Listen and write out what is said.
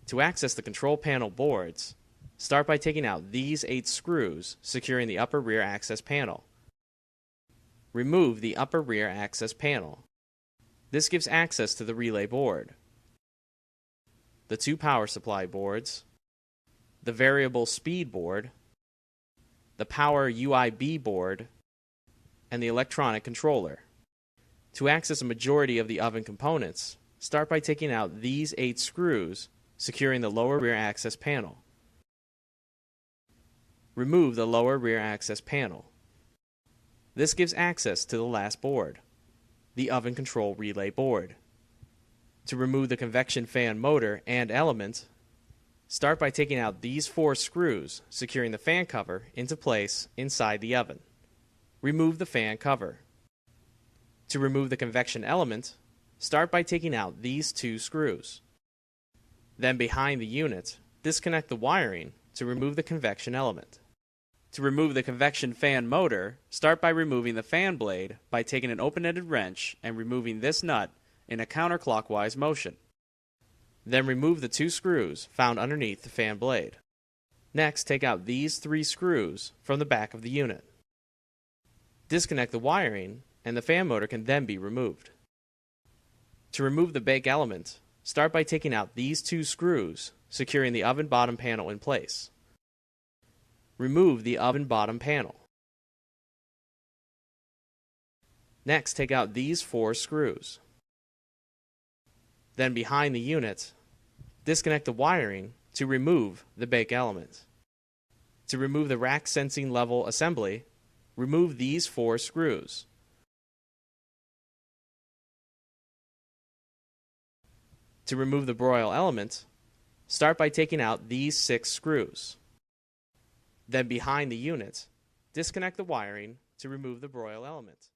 To access the control panel boards, start by taking out these 8 screws securing the upper rear access panel. Remove the upper rear access panel. This gives access to the relay board, the 2 power supply boards, the variable speed board, the power UIB board, and the electronic controller. To access a majority of the oven components, start by taking out these 8 screws securing the lower rear access panel. Remove the lower rear access panel. This gives access to the last board, the oven control relay board. To remove the convection fan motor and element, start by taking out these 4 screws securing the fan cover into place inside the oven. Remove the fan cover. To remove the convection element, start by taking out these 2 screws. Then behind the unit, disconnect the wiring to remove the convection element. To remove the convection fan motor, start by removing the fan blade by taking an open-ended wrench and removing this nut in a counterclockwise motion. Then remove the 2 screws found underneath the fan blade. Next, take out these 3 screws from the back of the unit. Disconnect the wiring, and the fan motor can then be removed. To remove the bake element, start by taking out these 2 screws securing the oven bottom panel in place. Remove the oven bottom panel. Next, take out these 4 screws. Then behind the unit, disconnect the wiring to remove the bake element. To remove the rack sensing level assembly, remove these 4 screws. To remove the broil element, start by taking out these 6 screws. Then behind the unit, disconnect the wiring to remove the broil element.